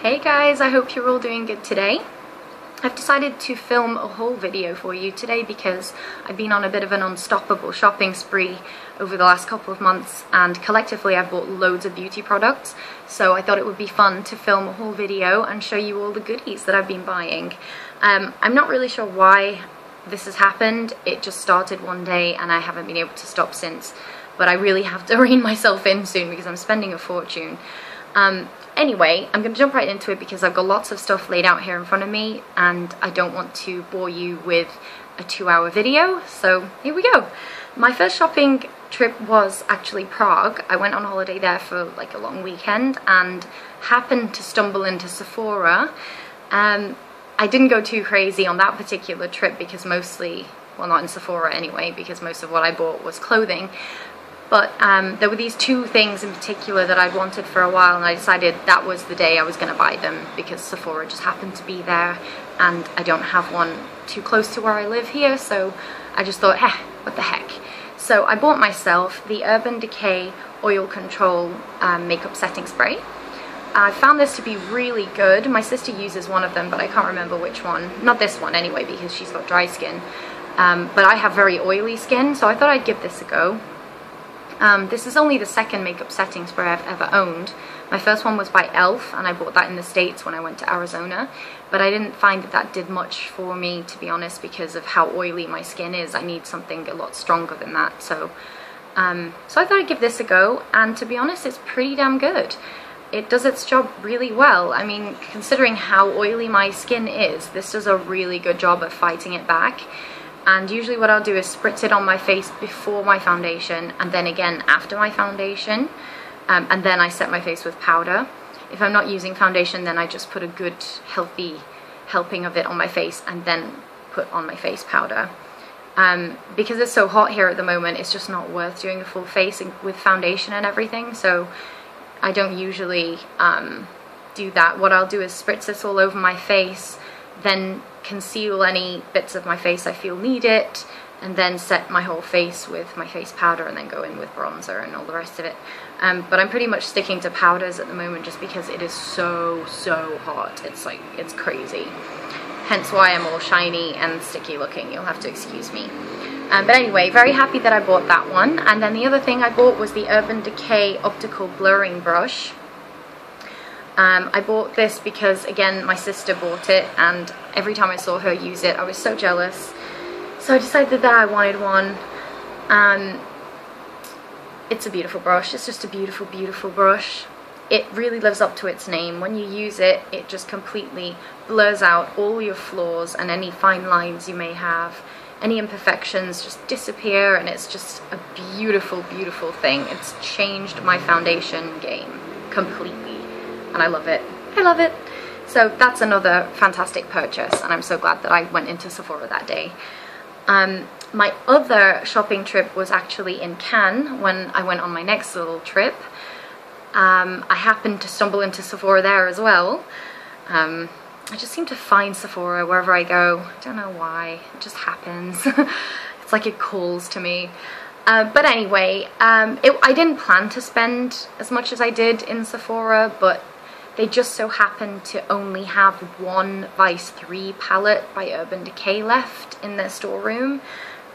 Hey guys, I hope you're all doing good today. I've decided to film a haul video for you today because I've been on a bit of an unstoppable shopping spree over the last couple of months, and collectively I've bought loads of beauty products, so I thought it would be fun to film a haul video and show you all the goodies that I've been buying. I'm not really sure why this has happened. It just started one day and I haven't been able to stop since, but I really have to rein myself in soon because I'm spending a fortune. Anyway, I'm going to jump right into it because I've got lots of stuff laid out here in front of me and I don't want to bore you with a 2-hour video, so here we go. My first shopping trip was actually Prague. I went on holiday there for like a long weekend and happened to stumble into Sephora. I didn't go too crazy on that particular trip because mostly, well, not in Sephora anyway, because most of what I bought was clothing. But there were these two things in particular that I'd wanted for a while, and I decided that was the day I was going to buy them because Sephora just happened to be there and I don't have one too close to where I live here, so I just thought, what the heck. So I bought myself the Urban Decay Oil Control Makeup Setting Spray. I found this to be really good. My sister uses one of them, but I can't remember which one. Not this one anyway, because she's got dry skin. But I have very oily skin, so I thought I'd give this a go. This is only the second makeup setting spray I've ever owned. My first one was by e.l.f. and I bought that in the States when I went to Arizona, but I didn't find that that did much for me, to be honest, because of how oily my skin is. I need something a lot stronger than that, so I thought I'd give this a go, and to be honest, it's pretty damn good. It does its job really well. I mean, considering how oily my skin is, this does a really good job of fighting it back. And usually what I'll do is spritz it on my face before my foundation and then again after my foundation, and then I set my face with powder. If I'm not using foundation, then I just put a good healthy helping of it on my face and then put on my face powder. Because it's so hot here at the moment, it's just not worth doing a full face with foundation and everything, so I don't usually do that. What I'll do is spritz this all over my face, then conceal any bits of my face I feel need it, and then set my whole face with my face powder and then go in with bronzer and all the rest of it. But I'm pretty much sticking to powders at the moment just because it is so hot. It's crazy. Hence why I'm all shiny and sticky looking. You'll have to excuse me. But anyway, very happy that I bought that one. And then the other thing I bought was the Urban Decay Optical Blurring Brush. I bought this because, again, my sister bought it, and every time I saw her use it, I was so jealous. So I decided that I wanted one. It's a beautiful brush. It's just a beautiful, beautiful brush. It really lives up to its name. When you use it, it just completely blurs out all your flaws and any fine lines you may have. Any imperfections just disappear, and it's just a beautiful, beautiful thing. It's changed my foundation game completely. And I love it. I love it. So that's another fantastic purchase, and I'm so glad that I went into Sephora that day. My other shopping trip was actually in Cannes when I went on my next little trip. I happened to stumble into Sephora there as well. I just seem to find Sephora wherever I go. I don't know why. It just happens. It's like it calls to me. But anyway, I didn't plan to spend as much as I did in Sephora, but they just so happened to only have one Vice 3 palette by Urban Decay left in their storeroom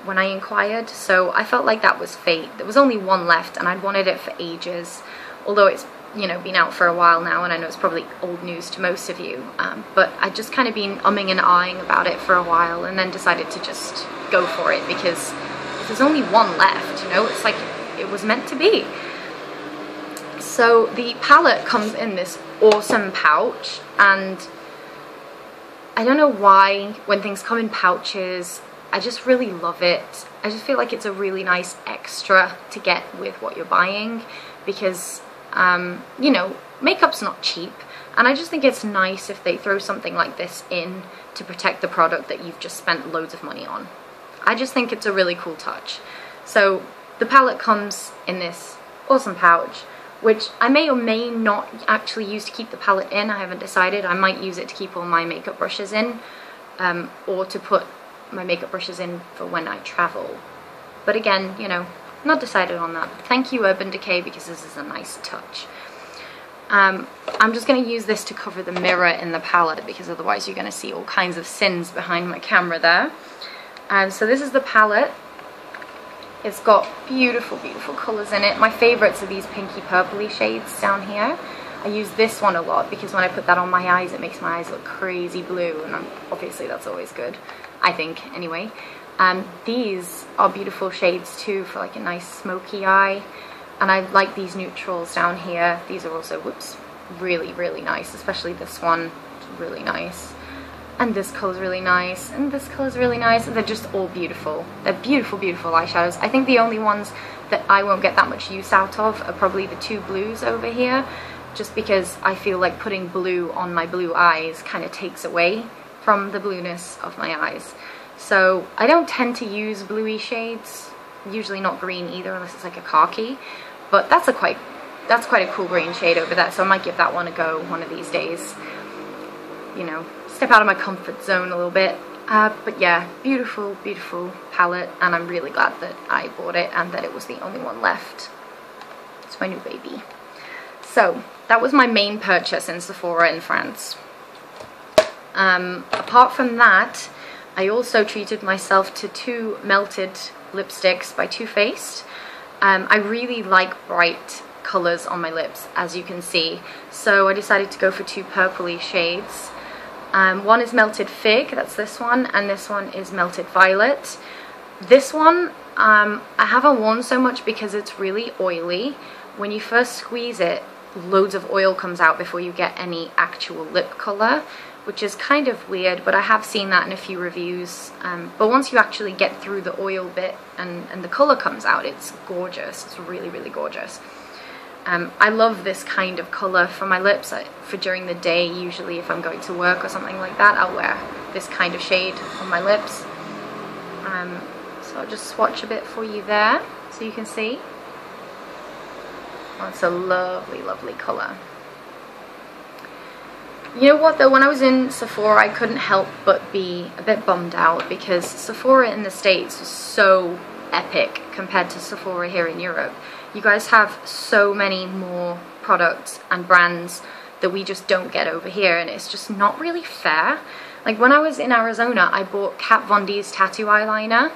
when I inquired, so I felt like that was fate. There was only one left and I'd wanted it for ages, although it's, you know, been out for a while now, and I know it's probably old news to most of you, but I'd just kind of been umming and ahhing about it for a while and then decided to just go for it because there's only one left, you know, it's like it was meant to be. So the palette comes in this awesome pouch, and I don't know why when things come in pouches, I just really love it. I just feel like it's a really nice extra to get with what you're buying because, you know, makeup's not cheap, and I just think it's nice if they throw something like this in to protect the product that you've just spent loads of money on. I just think it's a really cool touch. So the palette comes in this awesome pouch, which I may or may not actually use to keep the palette in. I haven't decided. I might use it to keep all my makeup brushes in, or to put my makeup brushes in for when I travel. But again, you know, not decided on that. Thank you, Urban Decay, because this is a nice touch. I'm just going to use this to cover the mirror in the palette, because otherwise you're going to see all kinds of sins behind my camera there. So this is the palette. It's got beautiful, beautiful colours in it. My favourites are these pinky purpley shades down here. I use this one a lot because when I put that on my eyes, it makes my eyes look crazy blue, and obviously that's always good, I think, anyway. These are beautiful shades too for like a nice smoky eye. And I like these neutrals down here. These are also, whoops, really, really nice, especially this one, it's really nice. And this colour's really nice, and this colour's really nice, and they're just all beautiful. They're beautiful, beautiful eyeshadows. I think the only ones that I won't get that much use out of are probably the two blues over here, just because I feel like putting blue on my blue eyes kind of takes away from the blueness of my eyes. So I don't tend to use bluey shades, usually not green either unless it's like a khaki, but that's quite a cool green shade over there, so I might give that one a go one of these days. You know, step out of my comfort zone a little bit. But yeah, beautiful, beautiful palette, and I'm really glad that I bought it and that it was the only one left. It's my new baby. So that was my main purchase in Sephora in France. Apart from that, I also treated myself to two melted lipsticks by Too Faced. I really like bright colours on my lips, as you can see, so I decided to go for two purpley shades. One is Melted Fig, that's this one, and this one is Melted Violet. This one I haven't worn so much because it's really oily. When you first squeeze it, loads of oil comes out before you get any actual lip colour, which is kind of weird, but I have seen that in a few reviews. But once you actually get through the oil bit and the colour comes out, it's gorgeous. It's really, really gorgeous. I love this kind of colour for my lips. For during the day, usually if I'm going to work or something like that, I'll wear this kind of shade on my lips. So I'll just swatch a bit for you there so you can see. Oh, it's a lovely, lovely colour. You know what though, when I was in Sephora, I couldn't help but be a bit bummed out because Sephora in the States was so epic compared to Sephora here in Europe. You guys have so many more products and brands that we just don't get over here, and it's just not really fair. Like when I was in Arizona, I bought Kat Von D's tattoo eyeliner,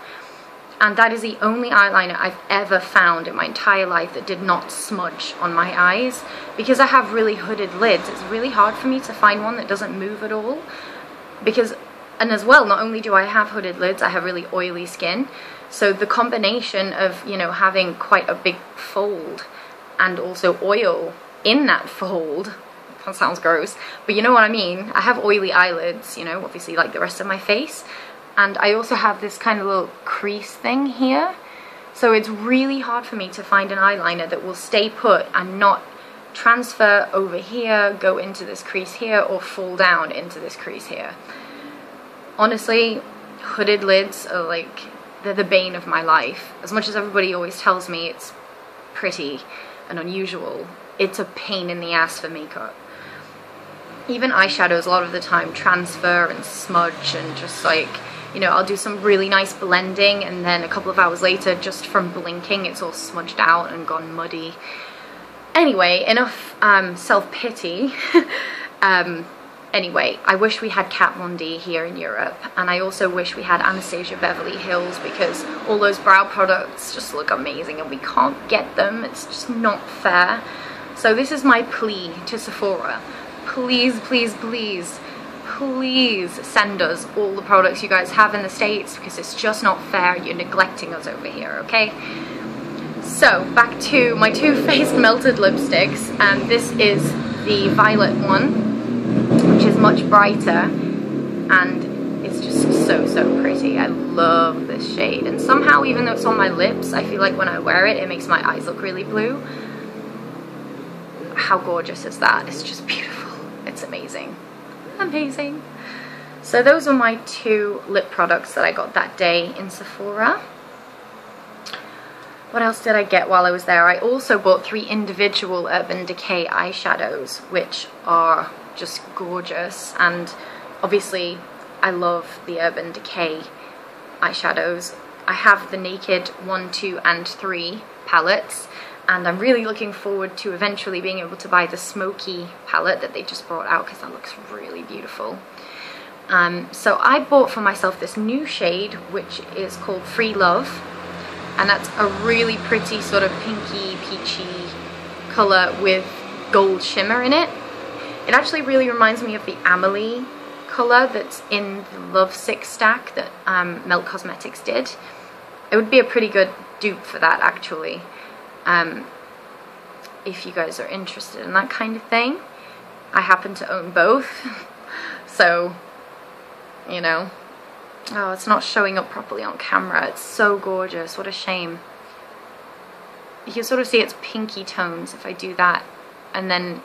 and that is the only eyeliner I've ever found in my entire life that did not smudge on my eyes. Because I have really hooded lids, it's really hard for me to find one that doesn't move at all. And as well, not only do I have hooded lids, I have really oily skin. So the combination of, you know, having quite a big fold and also oil in that fold, that sounds gross, but you know what I mean. I have oily eyelids, you know, obviously like the rest of my face. And I also have this kind of little crease thing here. So it's really hard for me to find an eyeliner that will stay put and not transfer over here, go into this crease here, or fall down into this crease here. Honestly, hooded lids are like, they're the bane of my life. As much as everybody always tells me it's pretty and unusual, it's a pain in the ass for makeup. Even eyeshadows a lot of the time transfer and smudge, and just like, you know, I'll do some really nice blending and then a couple of hours later, just from blinking, it's all smudged out and gone muddy. Anyway, enough self-pity. Anyway, I wish we had Kat Von D here in Europe, and I also wish we had Anastasia Beverly Hills, because all those brow products just look amazing and we can't get them. It's just not fair. So this is my plea to Sephora. Please, please, please, please send us all the products you guys have in the States, because it's just not fair. You're neglecting us over here, okay? So back to my Too Faced melted lipsticks, and this is the violet one, which is much brighter, and it's just so pretty. I love this shade, and somehow, even though it's on my lips, I feel like when I wear it, it makes my eyes look really blue. How gorgeous is that? It's just beautiful. It's amazing. Amazing. So those are my two lip products that I got that day in Sephora. What else did I get while I was there? I also bought 3 individual Urban Decay eyeshadows, which are just gorgeous, and obviously I love the Urban Decay eyeshadows. I have the Naked 1, 2 and 3 palettes, and I'm really looking forward to eventually being able to buy the smoky palette that they just brought out, because that looks really beautiful. So I bought for myself this new shade, which is called Free Love, and that's a really pretty sort of pinky, peachy colour with gold shimmer in it. It actually really reminds me of the Amelie colour that's in the Love Sick stack that Melt Cosmetics did. It would be a pretty good dupe for that, actually, if you guys are interested in that kind of thing. I happen to own both, so, you know. Oh, it's not showing up properly on camera. It's so gorgeous. What a shame. You can sort of see its pinky tones if I do that, and then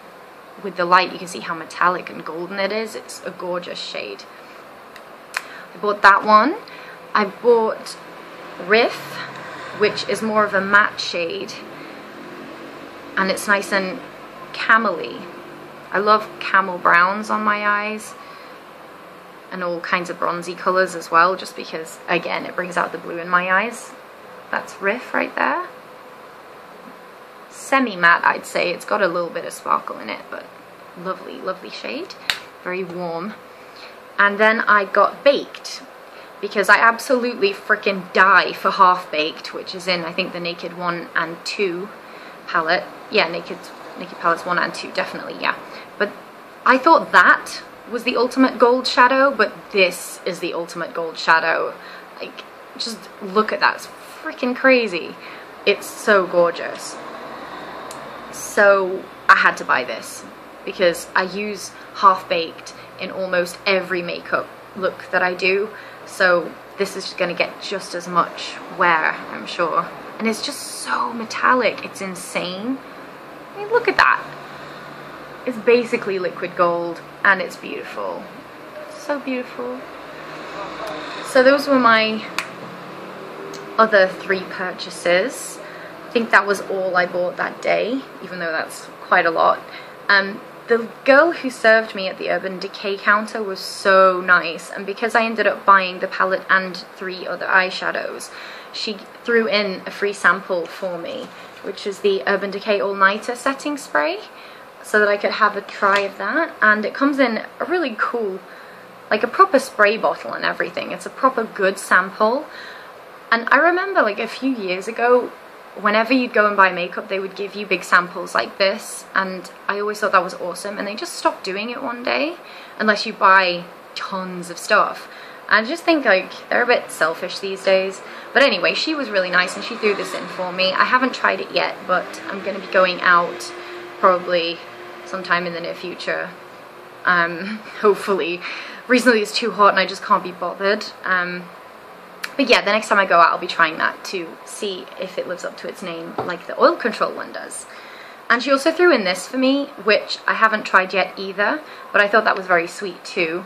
with the light you can see how metallic and golden it is. It's a gorgeous shade. I bought that one. I bought Riff, which is more of a matte shade, and it's nice and camel-y. I love camel browns on my eyes, and all kinds of bronzy colours as well, just because, again, it brings out the blue in my eyes. That's Riff right there. Semi-matte, I'd say. It's got a little bit of sparkle in it, but lovely, lovely shade. Very warm. And then I got Baked, because I absolutely freaking die for Half Baked, which is in, I think, the Naked 1 and 2 palette. Yeah, Naked palettes 1 and 2, definitely, yeah. But I thought that was the ultimate gold shadow, but this is the ultimate gold shadow. Like, just look at that. It's freaking crazy. It's so gorgeous. So I had to buy this because I use Half Baked in almost every makeup look that I do, so this is going to get just as much wear, I'm sure. And it's just so metallic. It's insane. I mean, look at that. It's basically liquid gold, and it's beautiful. So beautiful. So those were my other 3 purchases. I think that was all I bought that day, even though that's quite a lot. The girl who served me at the Urban Decay counter was so nice, and because I ended up buying the palette and 3 other eyeshadows, she threw in a free sample for me, which is the Urban Decay All Nighter setting spray, so that I could have a try of that. And it comes in a really cool, like a proper spray bottle and everything. It's a proper good sample. And I remember, like, a few years ago, whenever you'd go and buy makeup, they would give you big samples like this, and I always thought that was awesome, and they just stopped doing it one day, unless you buy tons of stuff. I just think, like, they're a bit selfish these days. But anyway, she was really nice, and she threw this in for me. I haven't tried it yet, but I'm going to be going out probably sometime in the near future. Hopefully. Recently it's too hot and I just can't be bothered. But yeah, the next time I go out, I'll be trying that to see if it lives up to its name like the oil control one does. And she also threw in this for me, which I haven't tried yet either, but I thought that was very sweet too.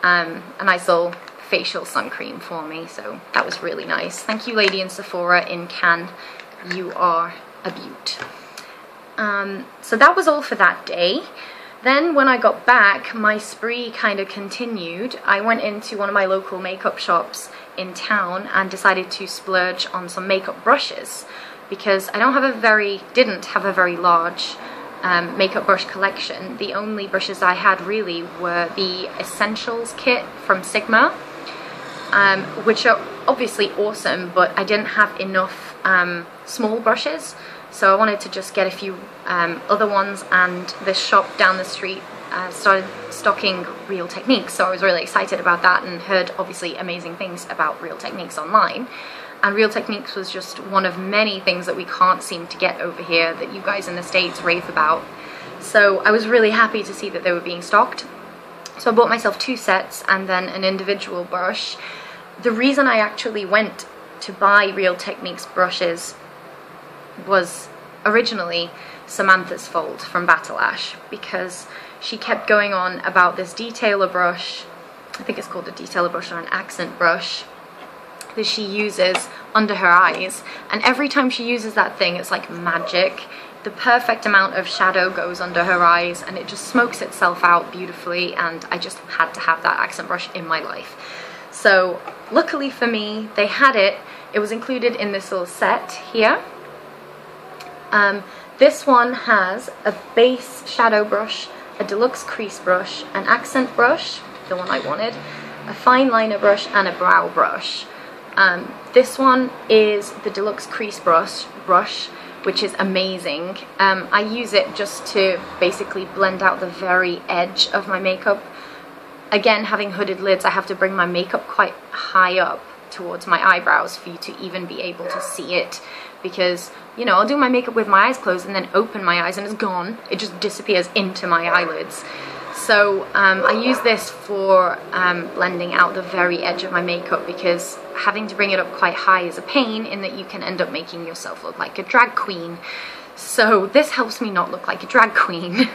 A nice little facial sun cream for me, so that was really nice. Thank you, lady in Sephora in Cannes. You are a beaut. So that was all for that day. Then when I got back, my spree kind of continued. I went into one of my local makeup shops in town and decided to splurge on some makeup brushes, because I didn't have a very large makeup brush collection. The only brushes I had really were the Essentials kit from Sigma, which are obviously awesome, but I didn't have enough small brushes. So I wanted to just get a few other ones, and this shop down the street started stocking Real Techniques, so I was really excited about that, and heard obviously amazing things about Real Techniques online. And Real Techniques was just one of many things that we can't seem to get over here that you guys in the States rave about. So I was really happy to see that they were being stocked. So I bought myself 2 sets and then an individual brush. The reason I actually went to buy Real Techniques brushes was originally Samantha's fault from Battle Ash, because she kept going on about this detailer brush, I think it's called a detailer brush or an accent brush, that she uses under her eyes, and every time she uses that thing it's like magic. The perfect amount of shadow goes under her eyes and it just smokes itself out beautifully, and I just had to have that accent brush in my life. So luckily for me, they had it. It was included in this little set here. This one has a base shadow brush, a deluxe crease brush, an accent brush, the one I wanted, a fine liner brush, and a brow brush. This one is the deluxe crease brush, which is amazing. I use it just to basically blend out the very edge of my makeup. Again, having hooded lids, I have to bring my makeup quite high up towards my eyebrows for you to even be able to see it, because, you know, I'll do my makeup with my eyes closed and then open my eyes and it's gone. It just disappears into my eyelids. So I use this for blending out the very edge of my makeup, because having to bring it up quite high is a pain in that you can end up making yourself look like a drag queen. So this helps me not look like a drag queen.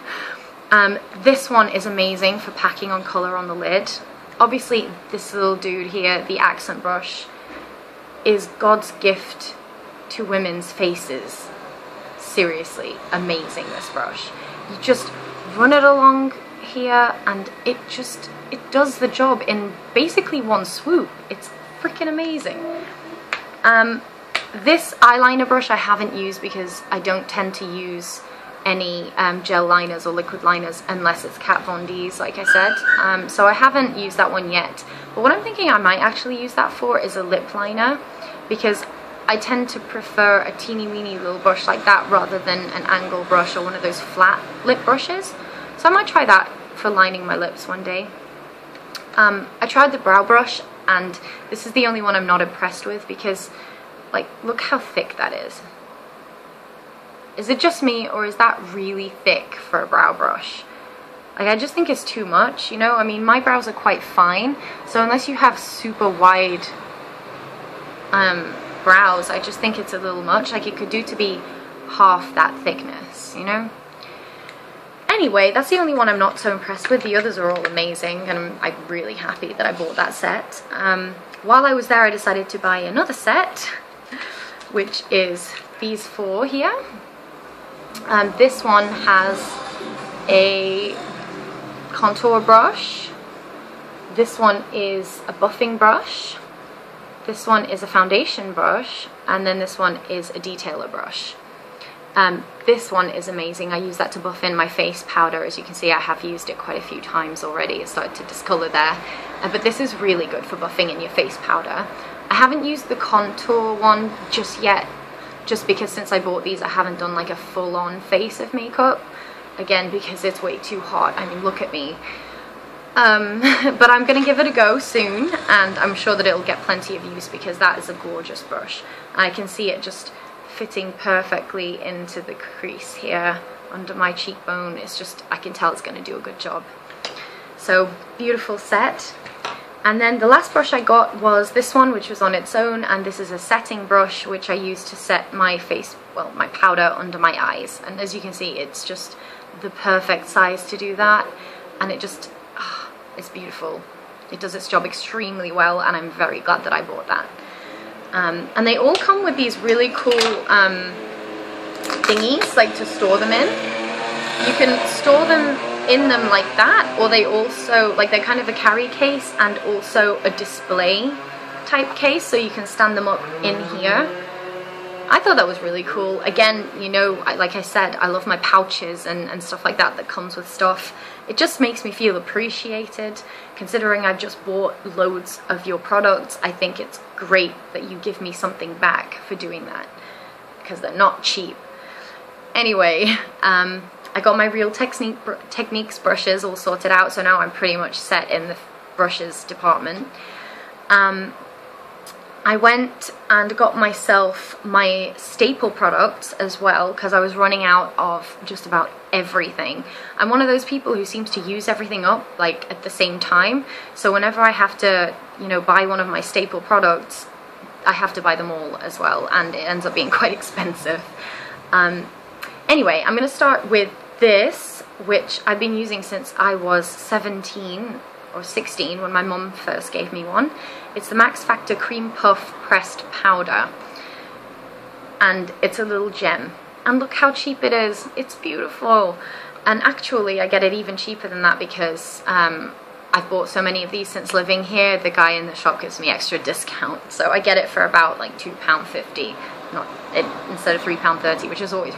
This one is amazing for packing on colour on the lid. Obviously this little dude here, the accent brush, is God's gift to women's faces. Seriously, amazing, this brush. You just run it along here and it does the job in basically one swoop. It's freaking amazing. This eyeliner brush I haven't used because I don't tend to use any gel liners or liquid liners unless it's Kat Von D's, like I said. So I haven't used that one yet. But what I'm thinking I might actually use that for is a lip liner, because I tend to prefer a teeny weeny little brush like that rather than an angle brush or one of those flat lip brushes. So I might try that for lining my lips one day. I tried the brow brush, and this is the only one I'm not impressed with, because, like, look how thick that is. Is it just me, or is that really thick for a brow brush? Like, I just think it's too much, you know? I mean, my brows are quite fine, so unless you have super wide brows, I just think it's a little much. Like, it could do to be half that thickness, you know? Anyway, that's the only one I'm not so impressed with. The others are all amazing, and I'm really happy that I bought that set. While I was there, I decided to buy another set, which is these four here. This one has a contour brush. This one is a buffing brush. This one is a foundation brush, and then this one is a detailer brush. This one is amazing. I use that to buff in my face powder. As you can see, I have used it quite a few times already. It started to discolor there. But this is really good for buffing in your face powder. I haven't used the contour one just yet, just because since I bought these, I haven't done like a full-on face of makeup. Again, because it's way too hot. I mean, look at me. But I'm going to give it a go soon, and I'm sure that it'll get plenty of use, because that is a gorgeous brush. I can see it just fitting perfectly into the crease here under my cheekbone. It's just, I can tell it's going to do a good job. So, beautiful set. And then the last brush I got was this one, which was on its own, and this is a setting brush which I use to set my face, well, my powder under my eyes. And as you can see, it's just the perfect size to do that, and it just, it's beautiful. It does its job extremely well, and I'm very glad that I bought that. And they all come with these really cool thingies, like to store them in. You can store them in them like that, or they also, like, they're kind of a carry case and also a display type case, so you can stand them up in here. I thought that was really cool. Again, you know, like I said, I love my pouches and stuff like that that comes with stuff. It just makes me feel appreciated. Considering I've just bought loads of your products, I think it's great that you give me something back for doing that, because they're not cheap. Anyway, I got my Real Techniques brushes all sorted out, so now I'm pretty much set in the brushes department. I went and got myself my staple products as well, because I was running out of just about everything. I'm one of those people who seems to use everything up like at the same time, so whenever I have to, you know, buy one of my staple products, I have to buy them all as well, and it ends up being quite expensive. Anyway, I'm going to start with this, which I've been using since I was 17 or 16 when my mum first gave me one. It's the Max Factor Cream Puff Pressed Powder, and it's a little gem, and look how cheap it is. It's beautiful. And actually I get it even cheaper than that, because I've bought so many of these since living here. The guy in the shop gives me extra discount, so I get it for about like £2.50, not instead of £3.30, which is always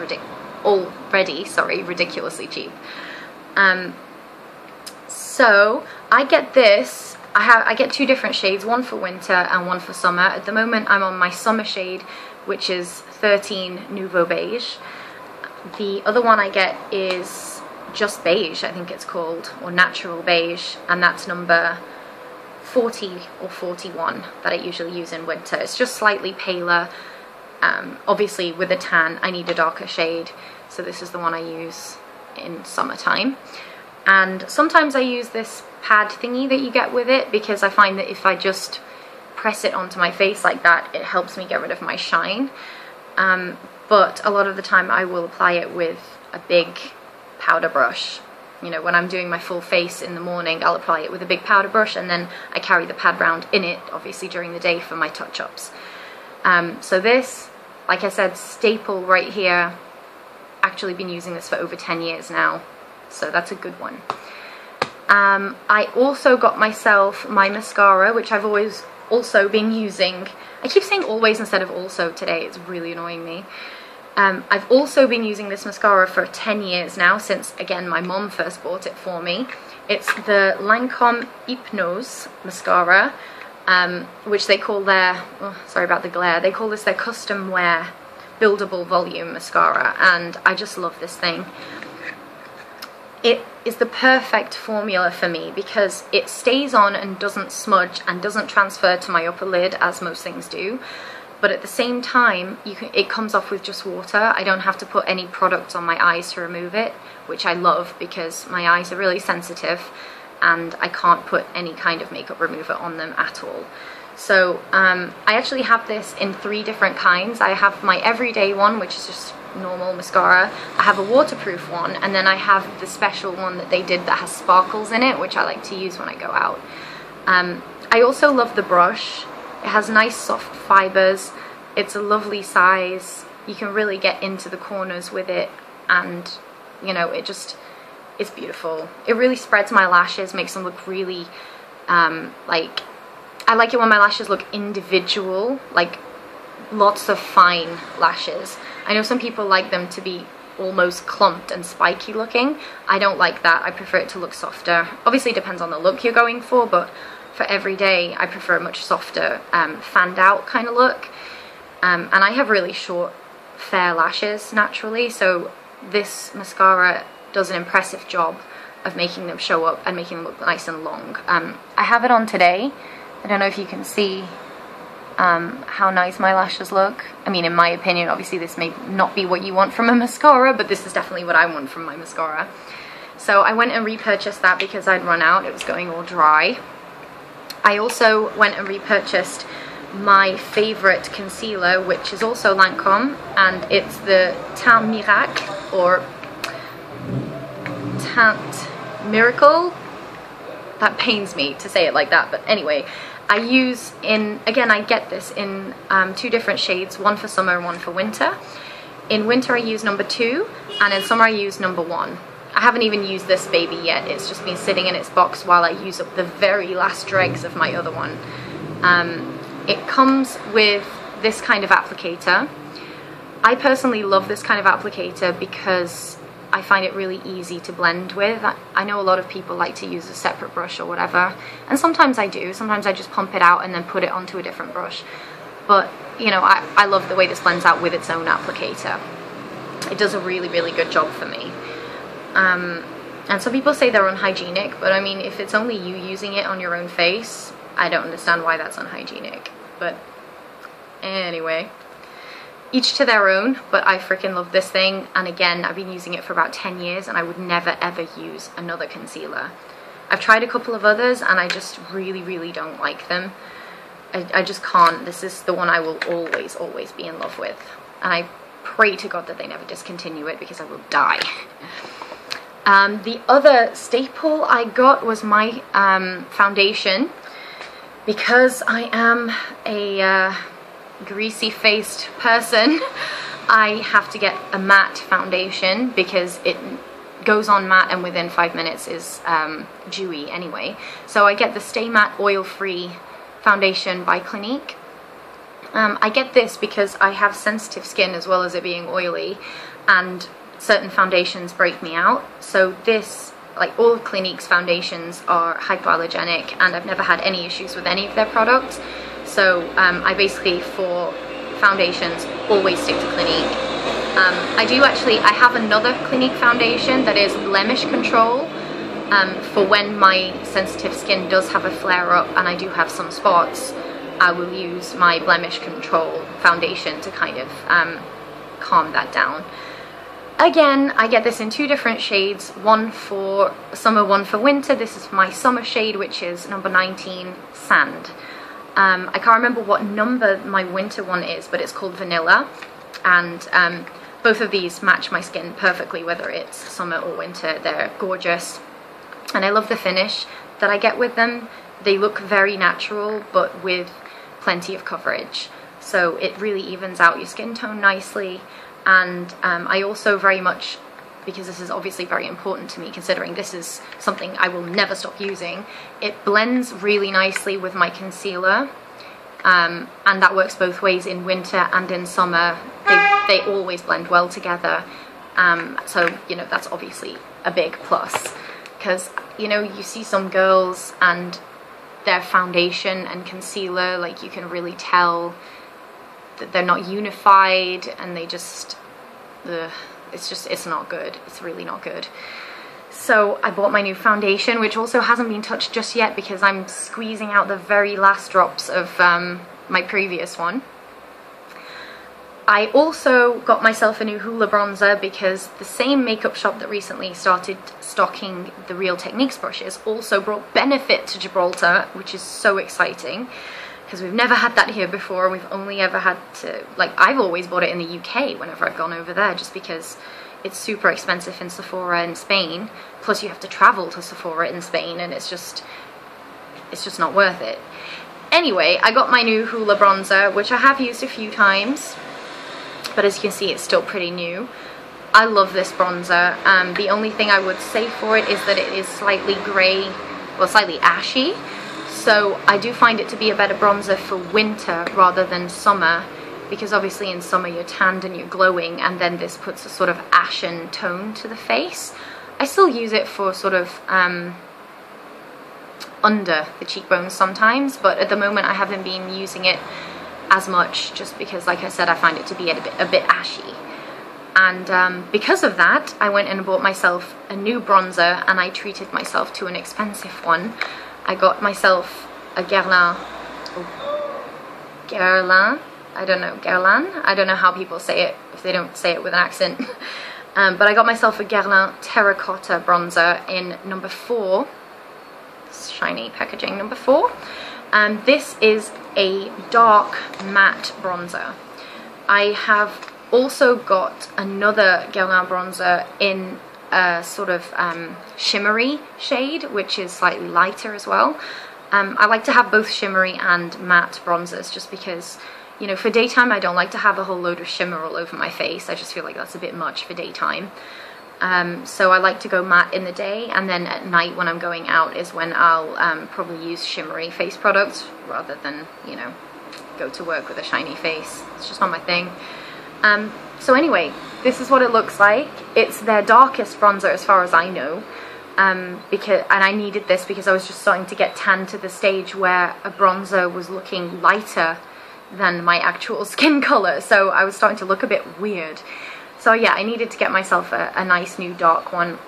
ridiculously cheap. So I get this. I get two different shades, one for winter and one for summer. At the moment I'm on my summer shade, which is 13 Nouveau Beige. The other one I get is just beige, I think it's called, or natural beige, and that's number 40 or 41 that I usually use in winter. It's just slightly paler. Obviously with a tan I need a darker shade, so this is the one I use in summertime. And sometimes I use this pad thingy that you get with it, because I find that if I just press it onto my face like that, it helps me get rid of my shine. But a lot of the time I will apply it with a big powder brush. You know, when I'm doing my full face in the morning, I'll apply it with a big powder brush, and then I carry the pad round in it, obviously during the day for my touch-ups. So this, like I said, staple right here. Actually been using this for over 10 years now, so that's a good one. I also got myself my mascara, which I've always also been using. I keep saying always instead of also today, it's really annoying me. I've also been using this mascara for 10 years now, since, again, my mom first bought it for me. It's the Lancome Hypnose mascara, which they call their, oh, sorry about the glare, they call this their custom wear buildable volume mascara, and I just love this thing. It is the perfect formula for me because it stays on and doesn't smudge and doesn't transfer to my upper lid as most things do, but at the same time it comes off with just water. I don't have to put any product on my eyes to remove it, which I love because my eyes are really sensitive and I can't put any kind of makeup remover on them at all. So I actually have this in 3 different kinds. I have my everyday one, which is just normal mascara. I have a waterproof one, and then I have the special one that they did that has sparkles in it, which I like to use when I go out. I also love the brush. It has nice soft fibers. It's a lovely size. You can really get into the corners with it, and you know, it's beautiful. It really spreads my lashes, makes them look really like, I like it when my lashes look individual, like lots of fine lashes. I know some people like them to be almost clumped and spiky looking. I don't like that. I prefer it to look softer. Obviously it depends on the look you're going for, but for every day I prefer a much softer fanned out kind of look. And I have really short fair lashes naturally, so this mascara does an impressive job of making them show up and making them look nice and long. I have it on today. I don't know if you can see how nice my lashes look. I mean, in my opinion, obviously this may not be what you want from a mascara, but this is definitely what I want from my mascara. So I went and repurchased that because I'd run out. It was going all dry. I also went and repurchased my favorite concealer, which is also Lancome, and it's the Teint Miracle, or Teint Miracle. That pains me to say it like that, but anyway, I use again, I get this in 2 different shades, one for summer and one for winter. In winter I use number 2, and in summer I use number 1. I haven't even used this baby yet. It's just been sitting in its box while I use up the very last dregs of my other one. It comes with this kind of applicator. I personally love this kind of applicator because I find it really easy to blend with. I know a lot of people like to use a separate brush or whatever, and sometimes I do. Sometimes I just pump it out and then put it onto a different brush. But, you know, I love the way this blends out with its own applicator. It does a really, really good job for me. And some people say they're unhygienic, but I mean, if it's only you using it on your own face, I don't understand why that's unhygienic. But anyway, each to their own, but I freaking love this thing. And again, I've been using it for about 10 years and I would never ever use another concealer. I've tried a couple of others and I just really, really don't like them. I just can't. This is the one I will always, always be in love with. And I pray to God that they never discontinue it because I will die. The other staple I got was my foundation, because I am a greasy-faced person. I have to get a matte foundation because it goes on matte and within 5 minutes is dewy anyway. So I get the Stay Matte Oil Free foundation by Clinique. I get this because I have sensitive skin as well as it being oily, and certain foundations break me out. So this, like all of Clinique's foundations, are hypoallergenic, and I've never had any issues with any of their products. So I basically, for foundations, always stick to Clinique. I have another Clinique foundation that is blemish control, for when my sensitive skin does have a flare up and I do have some spots. I will use my blemish control foundation to kind of calm that down. Again, I get this in two different shades, one for summer, one for winter. This is my summer shade, which is number 19, Sand. I can't remember what number my winter one is, but it's called Vanilla. And both of these match my skin perfectly, whether it's summer or winter. They're gorgeous. And I love the finish that I get with them. They look very natural, but with plenty of coverage. So it really evens out your skin tone nicely. And I also very much, because this is obviously very important to me, considering this is something I will never stop using, it blends really nicely with my concealer. And that works both ways in winter and in summer. They always blend well together. So, you know, that's obviously a big plus. Because, you know, you see some girls and their foundation and concealer, like, you can really tell that they're not unified, and they just, it's not good. It's really not good. So I bought my new foundation, which also hasn't been touched just yet because I'm squeezing out the very last drops of my previous one. I also got myself a new Hoola bronzer because the same makeup shop that recently started stocking the Real Techniques brushes also brought Benefit to Gibraltar, which is so exciting because we've never had that here before. We've only ever had to, like, I've always bought it in the UK whenever I've gone over there, just because it's super expensive in Sephora in Spain, plus you have to travel to Sephora in Spain, and it's just not worth it. Anyway, I got my new Hoola bronzer, which I have used a few times, but as you can see, it's still pretty new. I love this bronzer. The only thing I would say for it is that it is slightly grey, well, slightly ashy, so I do find it to be a better bronzer for winter rather than summer, because obviously in summer you're tanned and you're glowing, and then this puts a sort of ashen tone to the face. I still use it for sort of under the cheekbones sometimes, but at the moment I haven't been using it as much, just because, like I said, I find it to be a bit ashy. And because of that, I went and bought myself a new bronzer, and I treated myself to an expensive one. I got myself a Guerlain, I don't know how people say it if they don't say it with an accent. But I got myself a Guerlain terracotta bronzer in number 4, shiny packaging, number 4. This is a dark matte bronzer. I have also got another Guerlain bronzer in a sort of shimmery shade, which is slightly lighter as well. I like to have both shimmery and matte bronzers, just because, you know, for daytime I don't like to have a whole load of shimmer all over my face. I just feel like that's a bit much for daytime. So I like to go matte in the day, and then at night when I'm going out is when I'll probably use shimmery face products rather than, you know, go to work with a shiny face. It's just not my thing. So anyway, this is what it looks like. It's their darkest bronzer as far as I know, and I needed this because I was just starting to get tan to the stage where a bronzer was looking lighter than my actual skin color, so I was starting to look a bit weird. So yeah, I needed to get myself a nice new dark one.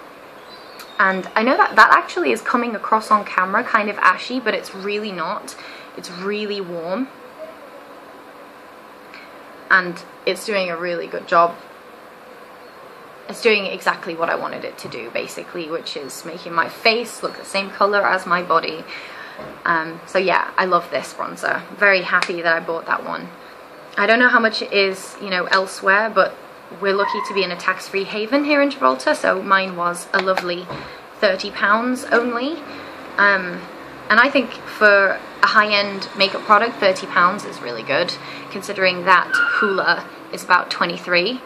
And I know that actually is coming across on camera kind of ashy, but it's really not. It's really warm. And it's doing a really good job. It's doing exactly what I wanted it to do, basically, which is making my face look the same color as my body. So yeah, I love this bronzer. Very happy that I bought that one. I don't know how much it is, you know, elsewhere, but we're lucky to be in a tax-free haven here in Gibraltar, so mine was a lovely £30 only. And I think for a high-end makeup product, £30 is really good, considering that Hoola is about 23.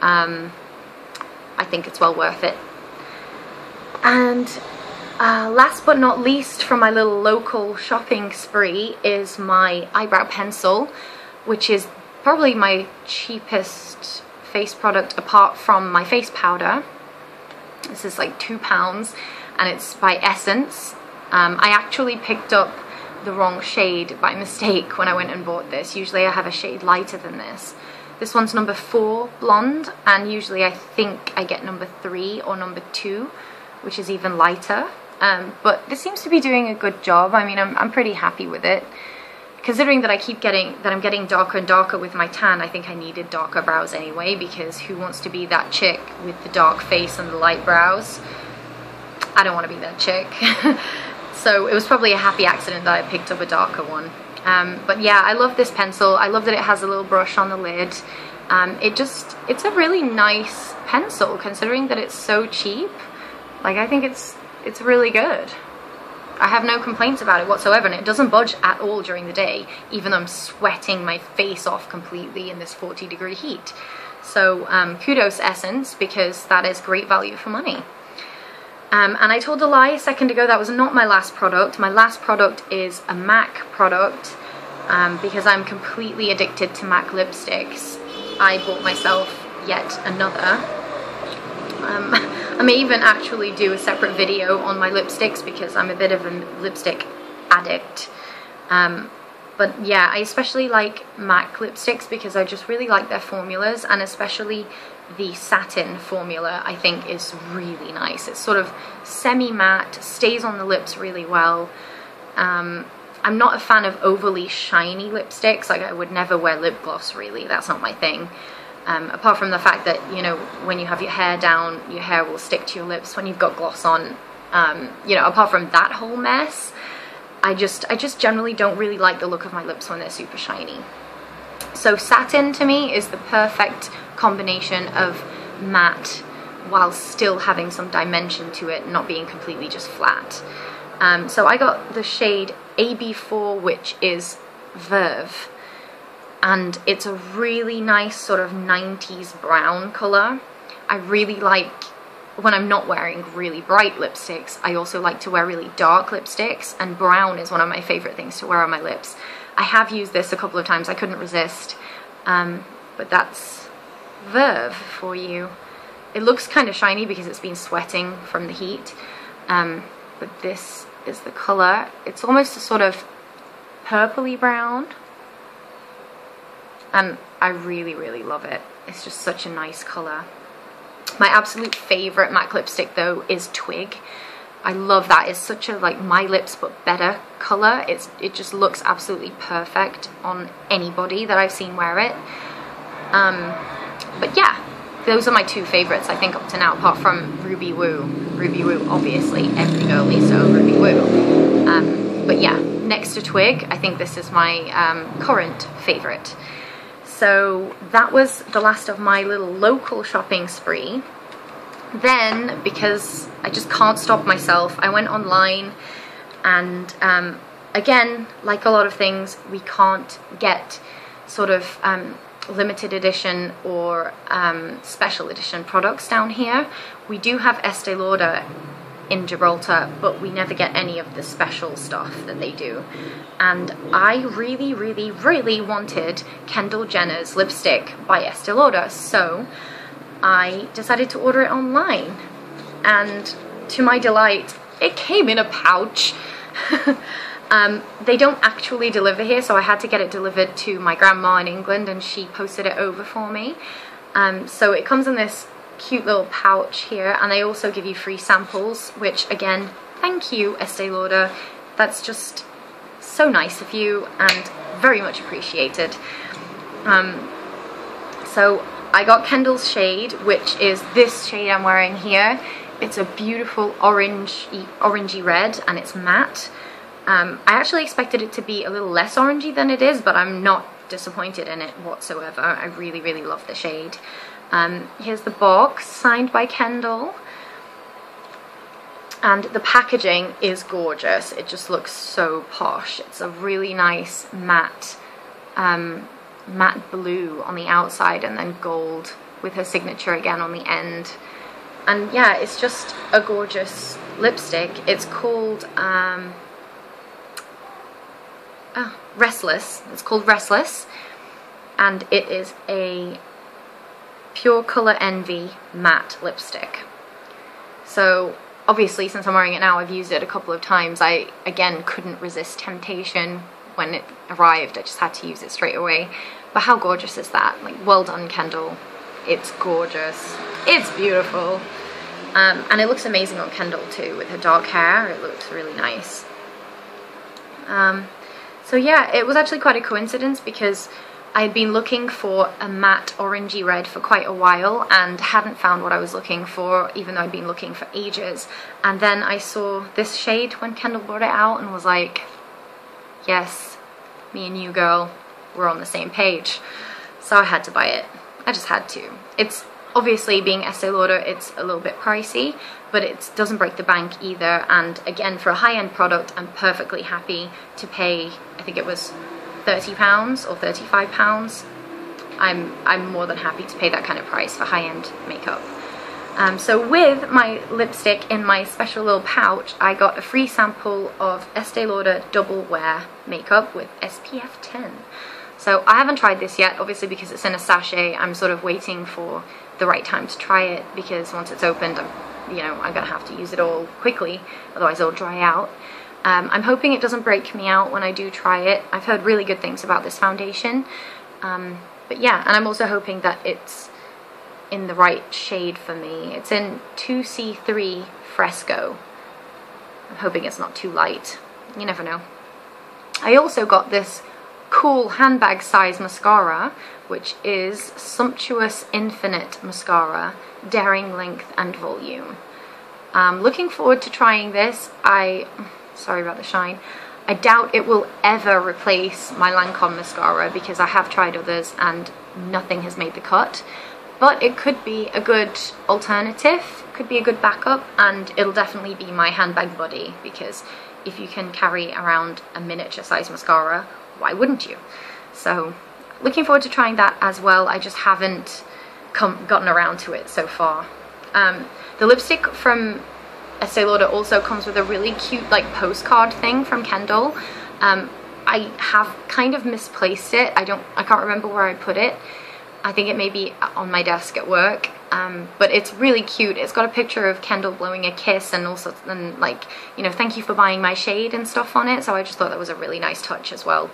I think it's well worth it. And last but not least from my little local shopping spree is my eyebrow pencil. which is probably my cheapest face product apart from my face powder. This is like £2 and it's by Essence. I actually picked up the wrong shade by mistake when I went and bought this. Usually I have a shade lighter than this. This one's number 4 blonde, and usually I think I get number 3 or number 2, which is even lighter. But this seems to be doing a good job. I mean, I'm pretty happy with it. Considering that I'm getting darker and darker with my tan, I think I needed darker brows anyway, because who wants to be that chick with the dark face and the light brows? I don't want to be that chick. So it was probably a happy accident that I picked up a darker one. But yeah, I love this pencil. I love that it has a little brush on the lid. It's a really nice pencil considering that it's so cheap. Like, I think it's really good. I have no complaints about it whatsoever, and it doesn't budge at all during the day, even though I'm sweating my face off completely in this 40-degree heat. So kudos Essence, because that is great value for money. And I told a lie a second ago, that was not my last product. My last product is a MAC product, because I'm completely addicted to MAC lipsticks. I bought myself yet another. I may even actually do a separate video on my lipsticks because I'm a bit of a lipstick addict. But yeah, I especially like MAC lipsticks because I just really like their formulas, and especially the satin formula I think is really nice. It's sort of semi-matte, stays on the lips really well. I'm not a fan of overly shiny lipsticks. Like, I would never wear lip gloss really, that's not my thing. Apart from the fact that, you know, when you have your hair down, your hair will stick to your lips when you've got gloss on. You know, apart from that whole mess, I just generally don't really like the look of my lips when they're super shiny. So satin to me is the perfect combination of matte while still having some dimension to it, not being completely just flat. So I got the shade AB4, which is Verve. And it's a really nice sort of 90s brown colour. I really like, when I'm not wearing really bright lipsticks, I also like to wear really dark lipsticks, and brown is one of my favourite things to wear on my lips. I have used this a couple of times, I couldn't resist, but that's Verve for you. It looks kind of shiny because it's been sweating from the heat, but this is the colour. It's almost a sort of purpley brown. And I really, really love it. It's just such a nice colour. My absolute favourite MAC lipstick though is Twig. I love that. It's such a, like, My Lips but better colour. It just looks absolutely perfect on anybody that I've seen wear it. But yeah, those are my two favourites I think up to now, apart from Ruby Woo. Ruby Woo, obviously, every girlie, so Ruby Woo. But yeah, next to Twig, I think this is my current favourite. So that was the last of my little local shopping spree. Then, because I just can't stop myself, I went online, and again, like a lot of things, we can't get sort of limited edition or special edition products down here. We do have Estee Lauder in Gibraltar, but we never get any of the special stuff that they do. And I really, really, really wanted Kendall Jenner's lipstick by Estee Lauder, so I decided to order it online. And to my delight, it came in a pouch. They don't actually deliver here, so I had to get it delivered to my grandma in England, and she posted it over for me. So it comes in this cute little pouch here, and they also give you free samples, which again, thank you Estee Lauder, that's just so nice of you and very much appreciated. So I got Kendall's shade, which is this shade I'm wearing here. It's a beautiful orangey red, and it's matte. I actually expected it to be a little less orangey than it is, but I'm not disappointed in it whatsoever. I really, really love the shade. Here's the box, signed by Kendall, and the packaging is gorgeous. It just looks so posh. It's a really nice matte blue on the outside, and then gold with her signature again on the end. And yeah, it's just a gorgeous lipstick. It's called Restless. It's called Restless. and it is a Pure Color Envy matte lipstick. So obviously, since I'm wearing it now, I've used it a couple of times. I again couldn't resist temptation when it arrived. I just had to use it straight away. But how gorgeous is that? Like, well done, Kendall. It's gorgeous. It's beautiful. And it looks amazing on Kendall too, with her dark hair. It looks really nice. So yeah, it was actually quite a coincidence because I had been looking for a matte orangey red for quite a while and hadn't found what I was looking for, even though I'd been looking for ages. And then I saw this shade when Kendall brought it out and was like, yes, me and you, girl, we're on the same page. So I had to buy it. I just had to. It's obviously, being Estee Lauder, it's a little bit pricey, but it doesn't break the bank either. And again, for a high-end product, I'm perfectly happy to pay, I think it was £30 or £35. I'm more than happy to pay that kind of price for high-end makeup. So with my lipstick in my special little pouch, I got a free sample of Estee Lauder Double Wear makeup with SPF 10. So I haven't tried this yet, obviously, because it's in a sachet. I'm sort of waiting for the right time to try it, because once it's opened, I'm gonna have to use it all quickly, otherwise it'll dry out. I'm hoping it doesn't break me out when I do try it. I've heard really good things about this foundation. But yeah, and I'm also hoping that it's in the right shade for me. It's in 2C3 Fresco. I'm hoping it's not too light. You never know. I also got this cool handbag size mascara, which is Sumptuous Infinite Mascara, Daring Length and Volume. Looking forward to trying this. Sorry about the shine. I doubt it will ever replace my Lancome mascara, because I have tried others and nothing has made the cut. But it could be a good alternative, could be a good backup, and it'll definitely be my handbag buddy, because if you can carry around a miniature size mascara, why wouldn't you? So looking forward to trying that as well. I just haven't gotten around to it so far. The lipstick from Estee Lauder also comes with a really cute like postcard thing from Kendall. I have kind of misplaced it. I can't remember where I put it. I think it may be on my desk at work. But it's really cute. It's got a picture of Kendall blowing a kiss, and also like, thank you for buying my shade and stuff on it. So I just thought that was a really nice touch as well.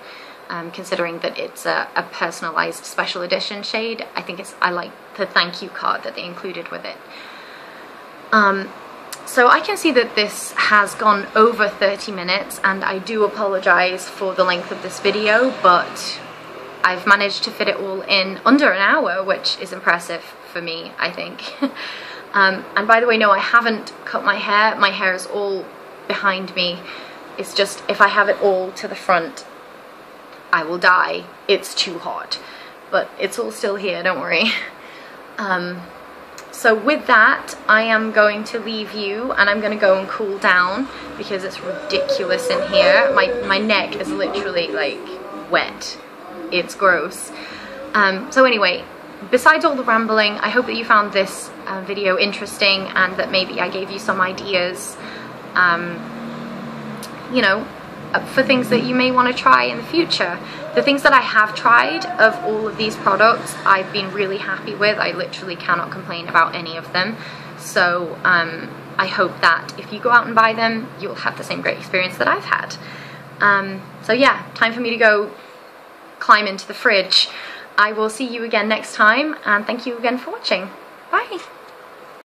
Considering that it's a personalized special edition shade, I like the thank you card that they included with it. So I can see that this has gone over 30 minutes, and I do apologize for the length of this video, but I've managed to fit it all in under an hour, which is impressive for me, I think. And by the way, no, I haven't cut my hair. My hair is all behind me. It's just, if I have it all to the front, I will die. It's too hot. But it's all still here, don't worry. So with that, I am going to leave you, and I'm going to go and cool down because it's ridiculous in here. My neck is literally like wet. It's gross. So anyway, besides all the rambling, I hope that you found this video interesting, and that maybe I gave you some ideas, for things that you may want to try in the future. The things that I have tried of all of these products, I've been really happy with. I literally cannot complain about any of them. So I hope that if you go out and buy them, you'll have the same great experience that I've had. So yeah, time for me to go climb into the fridge. I will see you again next time, and thank you again for watching. Bye!